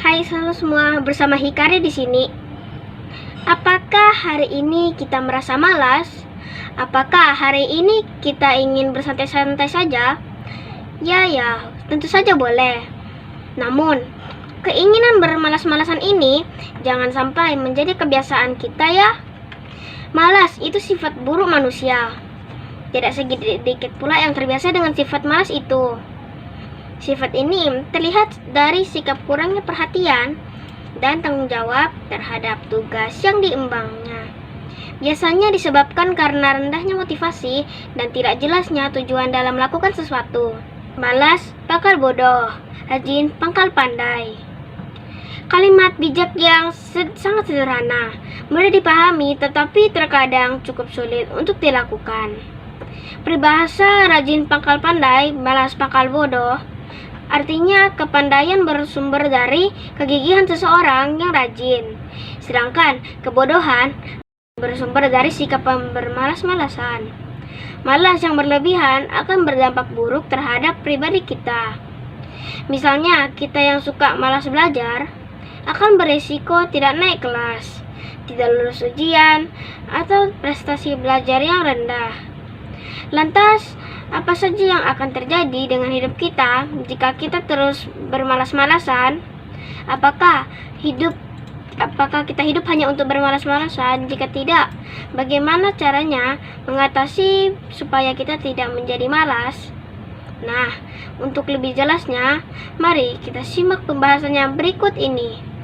Hai semua, bersama Hikari di sini. Apakah hari ini kita merasa malas? Apakah hari ini kita ingin bersantai-santai saja? Ya, tentu saja boleh. Namun, keinginan bermalas-malasan ini jangan sampai menjadi kebiasaan kita ya. Malas itu sifat buruk manusia. Tidak sedikit pula yang terbiasa dengan sifat malas itu. Sifat ini terlihat dari sikap kurangnya perhatian dan tanggung jawab terhadap tugas yang diembannya. Biasanya disebabkan karena rendahnya motivasi dan tidak jelasnya tujuan dalam melakukan sesuatu. Malas pangkal bodoh, rajin pangkal pandai. Kalimat bijak yang sangat sederhana, mudah dipahami tetapi terkadang cukup sulit untuk dilakukan. Peribahasa rajin pangkal pandai, malas pangkal bodoh artinya kepandaian bersumber dari kegigihan seseorang yang rajin, sedangkan kebodohan bersumber dari sikap bermalas-malasan. Malas yang berlebihan akan berdampak buruk terhadap pribadi kita. Misalnya, kita yang suka malas belajar akan berisiko tidak naik kelas, tidak lulus ujian, atau prestasi belajar yang rendah. Lantas, apa saja yang akan terjadi dengan hidup kita jika kita terus bermalas-malasan? Apakah kita hidup hanya untuk bermalas-malasan? Jika tidak, bagaimana caranya mengatasi supaya kita tidak menjadi malas? Nah, untuk lebih jelasnya, mari kita simak pembahasannya berikut ini.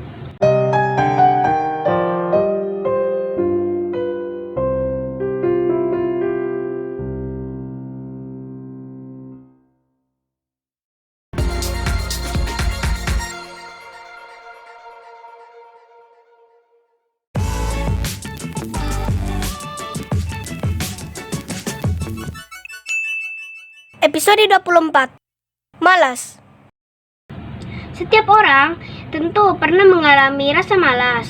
Episode 24. Malas. Setiap orang tentu pernah mengalami rasa malas.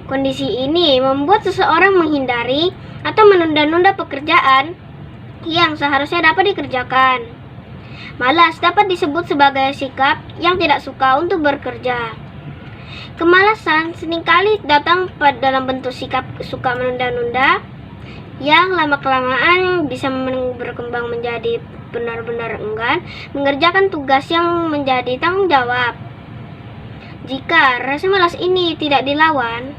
Kondisi ini membuat seseorang menghindari atau menunda-nunda pekerjaan yang seharusnya dapat dikerjakan. Malas dapat disebut sebagai sikap yang tidak suka untuk bekerja. Kemalasan seringkali datang dalam bentuk sikap suka menunda-nunda yang lama-kelamaan bisa berkembang menjadi benar-benar enggan mengerjakan tugas yang menjadi tanggung jawab. Jika rasa malas ini tidak dilawan,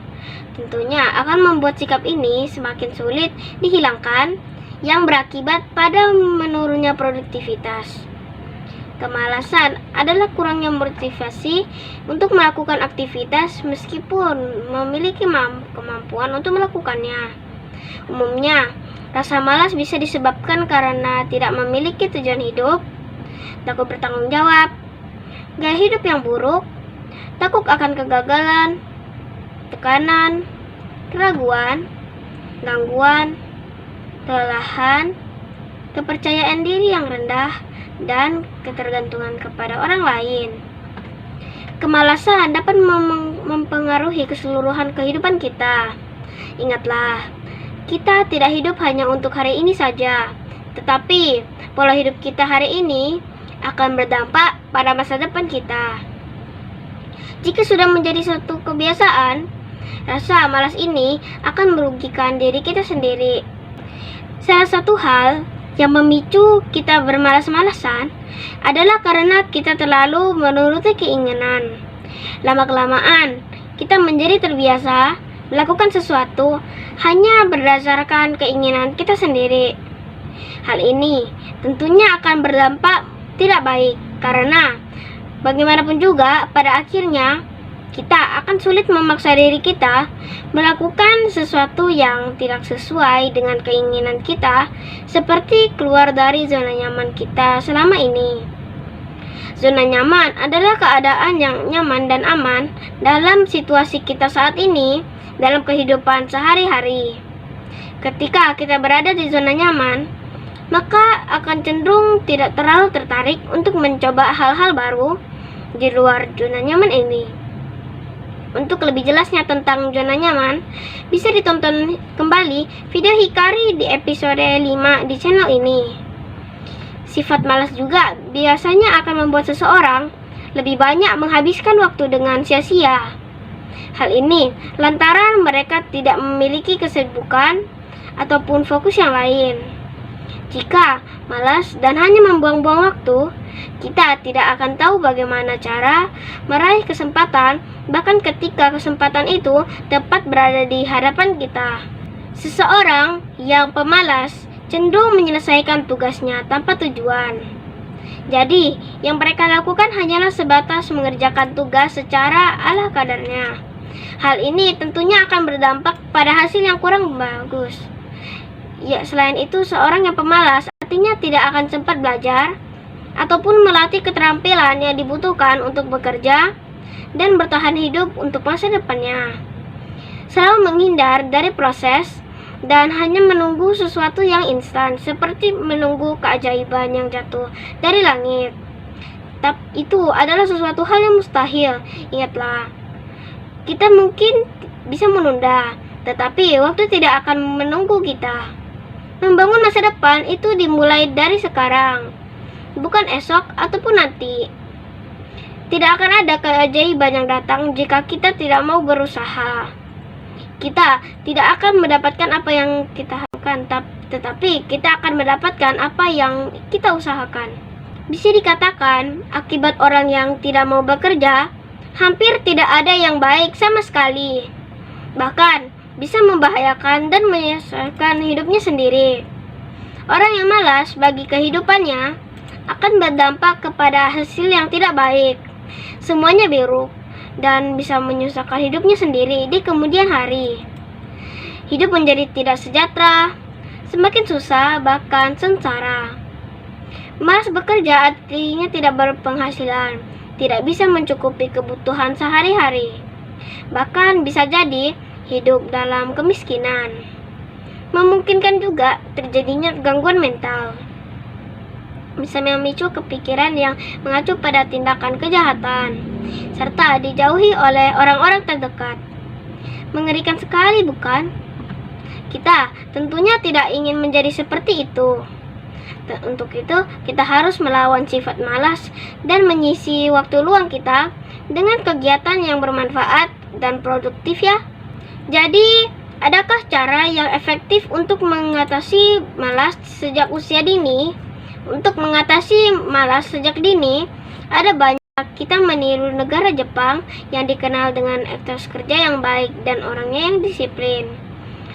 tentunya akan membuat sikap ini semakin sulit dihilangkan, yang berakibat pada menurunnya produktivitas. Kemalasan adalah kurangnya motivasi untuk melakukan aktivitas meskipun memiliki kemampuan untuk melakukannya. Umumnya, rasa malas bisa disebabkan karena tidak memiliki tujuan hidup, takut bertanggung jawab, gaya hidup yang buruk, takut akan kegagalan, tekanan, keraguan, gangguan, kelelahan, kepercayaan diri yang rendah, dan ketergantungan kepada orang lain. Kemalasan dapat mempengaruhi keseluruhan kehidupan kita. Ingatlah, kita tidak hidup hanya untuk hari ini saja, tetapi pola hidup kita hari ini akan berdampak pada masa depan kita. Jika sudah menjadi suatu kebiasaan, rasa malas ini akan merugikan diri kita sendiri. Salah satu hal yang memicu kita bermalas-malasan adalah karena kita terlalu menuruti keinginan. Lama-kelamaan, kita menjadi terbiasa melakukan sesuatu hanya berdasarkan keinginan kita sendiri. Hal ini tentunya akan berdampak tidak baik karena bagaimanapun juga pada akhirnya kita akan sulit memaksa diri kita melakukan sesuatu yang tidak sesuai dengan keinginan kita, seperti keluar dari zona nyaman kita selama ini. Zona nyaman adalah keadaan yang nyaman dan aman dalam situasi kita saat ini dalam kehidupan sehari-hari. Ketika kita berada di zona nyaman, maka akan cenderung tidak terlalu tertarik untuk mencoba hal-hal baru di luar zona nyaman ini. Untuk lebih jelasnya tentang zona nyaman, bisa ditonton kembali video Hikari di episode 5 di channel ini. Sifat malas juga biasanya akan membuat seseorang lebih banyak menghabiskan waktu dengan sia-sia. Hal ini lantaran mereka tidak memiliki kesibukan ataupun fokus yang lain. Jika malas dan hanya membuang-buang waktu, kita tidak akan tahu bagaimana cara meraih kesempatan, bahkan ketika kesempatan itu tepat berada di hadapan kita. Seseorang yang pemalas cenderung menyelesaikan tugasnya tanpa tujuan. Jadi, yang mereka lakukan hanyalah sebatas mengerjakan tugas secara ala kadarnya. Hal ini tentunya akan berdampak pada hasil yang kurang bagus. Ya, selain itu, seorang yang pemalas artinya tidak akan sempat belajar ataupun melatih keterampilan yang dibutuhkan untuk bekerja dan bertahan hidup untuk masa depannya. Selalu menghindar dari proses dan hanya menunggu sesuatu yang instan, seperti menunggu keajaiban yang jatuh dari langit. Tapi itu adalah sesuatu hal yang mustahil. Ingatlah, kita mungkin bisa menunda, tetapi waktu tidak akan menunggu kita. Membangun masa depan itu dimulai dari sekarang, bukan esok ataupun nanti. Tidak akan ada keajaiban yang datang jika kita tidak mau berusaha. Kita tidak akan mendapatkan apa yang kita harapkan, tetapi kita akan mendapatkan apa yang kita usahakan. Bisa dikatakan, akibat orang yang tidak mau bekerja, hampir tidak ada yang baik sama sekali. Bahkan, bisa membahayakan dan menyelesaikan hidupnya sendiri. Orang yang malas bagi kehidupannya akan berdampak kepada hasil yang tidak baik. Semuanya buruk dan bisa menyusahkan hidupnya sendiri di kemudian hari. Hidup menjadi tidak sejahtera, semakin susah, bahkan sengsara. Malas bekerja artinya tidak berpenghasilan, tidak bisa mencukupi kebutuhan sehari-hari. Bahkan bisa jadi hidup dalam kemiskinan. Memungkinkan juga terjadinya gangguan mental. Bisa memicu kepikiran yang mengacu pada tindakan kejahatan, serta dijauhi oleh orang-orang terdekat. Mengerikan sekali, bukan? Kita tentunya tidak ingin menjadi seperti itu. Untuk itu, kita harus melawan sifat malas dan mengisi waktu luang kita dengan kegiatan yang bermanfaat dan produktif ya. Jadi, adakah cara yang efektif untuk mengatasi malas sejak usia dini? Untuk mengatasi malas sejak dini, ada banyak kita meniru negara Jepang yang dikenal dengan etos kerja yang baik dan orangnya yang disiplin.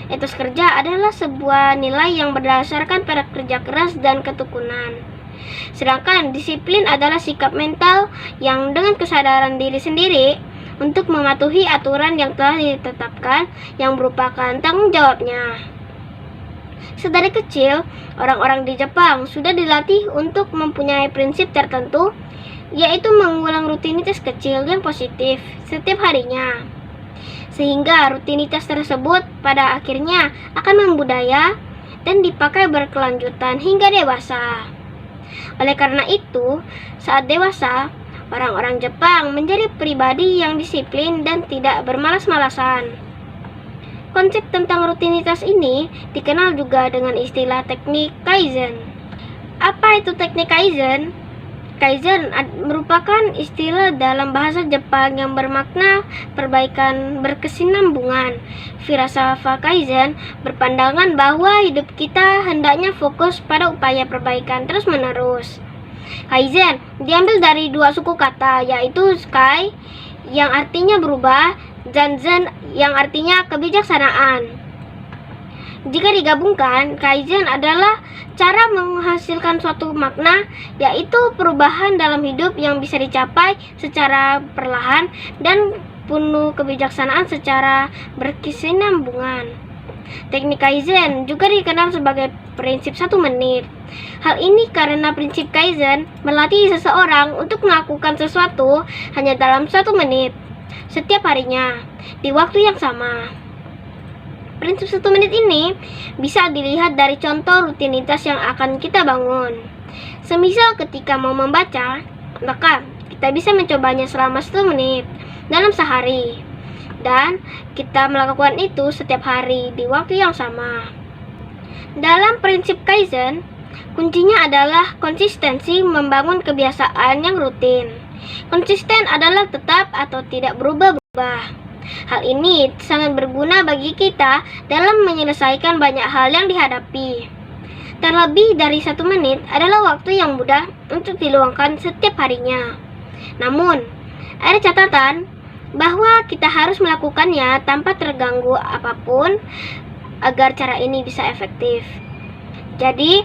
Etos kerja adalah sebuah nilai yang berdasarkan pada kerja keras dan ketekunan. Sedangkan disiplin adalah sikap mental yang dengan kesadaran diri sendiri untuk mematuhi aturan yang telah ditetapkan yang merupakan tanggung jawabnya. Sedari kecil, orang-orang di Jepang sudah dilatih untuk mempunyai prinsip tertentu, yaitu mengulang rutinitas kecil yang positif setiap harinya. Sehingga rutinitas tersebut pada akhirnya akan membudaya dan dipakai berkelanjutan hingga dewasa. Oleh karena itu, saat dewasa, orang-orang Jepang menjadi pribadi yang disiplin dan tidak bermalas-malasan. Konsep tentang rutinitas ini dikenal juga dengan istilah teknik Kaizen. Apa itu teknik Kaizen? Kaizen merupakan istilah dalam bahasa Jepang yang bermakna perbaikan berkesinambungan. Filsafat Kaizen berpandangan bahwa hidup kita hendaknya fokus pada upaya perbaikan terus-menerus. Kaizen diambil dari dua suku kata, yaitu Kai yang artinya berubah dan Zen yang artinya kebijaksanaan. Jika digabungkan, Kaizen adalah cara menghasilkan suatu makna, yaitu perubahan dalam hidup yang bisa dicapai secara perlahan dan penuh kebijaksanaan secara berkesinambungan. Teknik Kaizen juga dikenal sebagai prinsip 1 menit. Hal ini karena prinsip Kaizen melatih seseorang untuk melakukan sesuatu hanya dalam 1 menit setiap harinya di waktu yang sama. Prinsip 1 menit ini bisa dilihat dari contoh rutinitas yang akan kita bangun. Semisal ketika mau membaca, maka kita bisa mencobanya selama 1 menit dalam sehari. Dan kita melakukan itu setiap hari di waktu yang sama. Dalam prinsip Kaizen, kuncinya adalah konsistensi membangun kebiasaan yang rutin. Konsisten adalah tetap atau tidak berubah-ubah. Hal ini sangat berguna bagi kita dalam menyelesaikan banyak hal yang dihadapi. Terlebih dari 1 menit adalah waktu yang mudah untuk diluangkan setiap harinya. Namun, ada catatan bahwa kita harus melakukannya tanpa terganggu apapun agar cara ini bisa efektif. Jadi,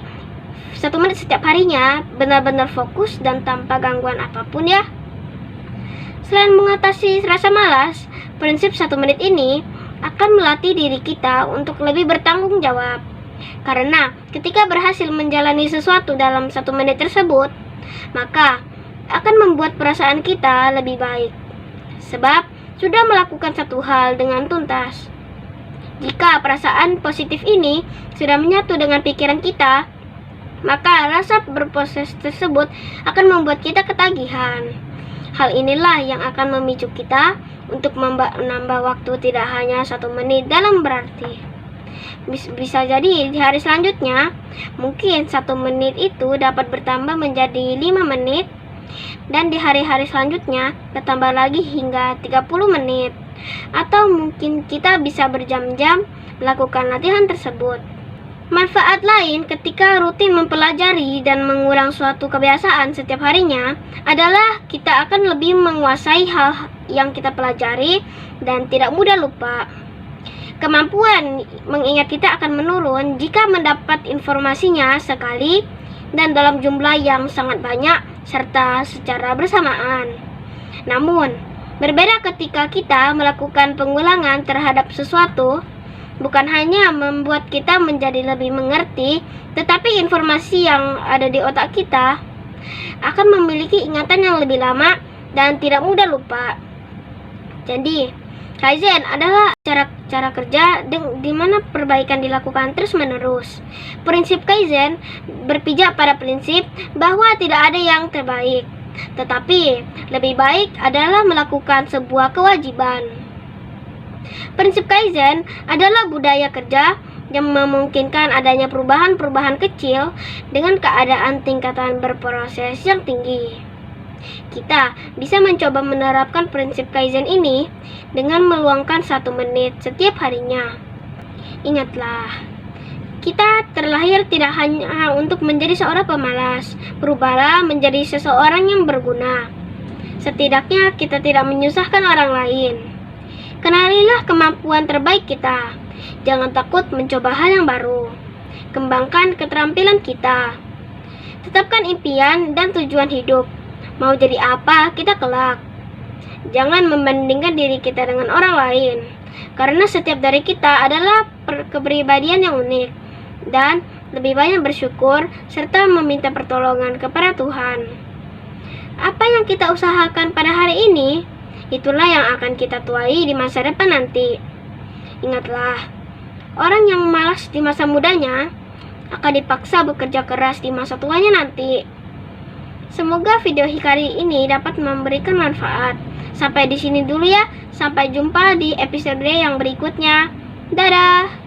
1 menit setiap harinya benar-benar fokus dan tanpa gangguan apapun ya. Selain mengatasi rasa malas, prinsip 1 menit ini akan melatih diri kita untuk lebih bertanggung jawab. Karena ketika berhasil menjalani sesuatu dalam 1 menit tersebut, maka akan membuat perasaan kita lebih baik. Sebab sudah melakukan satu hal dengan tuntas. Jika perasaan positif ini sudah menyatu dengan pikiran kita, maka rasa berproses tersebut akan membuat kita ketagihan. Hal inilah yang akan memicu kita untuk menambah waktu tidak hanya 1 menit dalam berarti. Bisa jadi di hari selanjutnya, mungkin 1 menit itu dapat bertambah menjadi 5 menit, dan di hari-hari selanjutnya bertambah lagi hingga 30 menit. Atau mungkin kita bisa berjam-jam melakukan latihan tersebut. Manfaat lain ketika rutin mempelajari dan mengulang suatu kebiasaan setiap harinya adalah kita akan lebih menguasai hal yang kita pelajari dan tidak mudah lupa. Kemampuan mengingat kita akan menurun jika mendapat informasinya sekali dan dalam jumlah yang sangat banyak serta secara bersamaan. Namun, berbeda ketika kita melakukan pengulangan terhadap sesuatu, bukan hanya membuat kita menjadi lebih mengerti, tetapi informasi yang ada di otak kita akan memiliki ingatan yang lebih lama dan tidak mudah lupa. Jadi, Kaizen adalah cara kerja di mana perbaikan dilakukan terus-menerus. Prinsip Kaizen berpijak pada prinsip bahwa tidak ada yang terbaik, tetapi lebih baik adalah melakukan sebuah kewajiban. Prinsip Kaizen adalah budaya kerja yang memungkinkan adanya perubahan-perubahan kecil dengan keadaan tingkatan berproses yang tinggi. Kita bisa mencoba menerapkan prinsip Kaizen ini dengan meluangkan 1 menit setiap harinya. Ingatlah, kita terlahir tidak hanya untuk menjadi seorang pemalas. Berubahlah menjadi seseorang yang berguna. Setidaknya kita tidak menyusahkan orang lain. Kenalilah kemampuan terbaik kita. Jangan takut mencoba hal yang baru. Kembangkan keterampilan kita. Tetapkan impian dan tujuan hidup. Mau jadi apa kita kelak. Jangan membandingkan diri kita dengan orang lain. Karena setiap dari kita adalah kepribadian yang unik. Dan lebih banyak bersyukur serta meminta pertolongan kepada Tuhan. Apa yang kita usahakan pada hari ini, itulah yang akan kita tuai di masa depan nanti. Ingatlah, orang yang malas di masa mudanya akan dipaksa bekerja keras di masa tuanya nanti. Semoga video Hikari ini dapat memberikan manfaat. Sampai di sini dulu ya. Sampai jumpa di episode yang berikutnya. Dadah!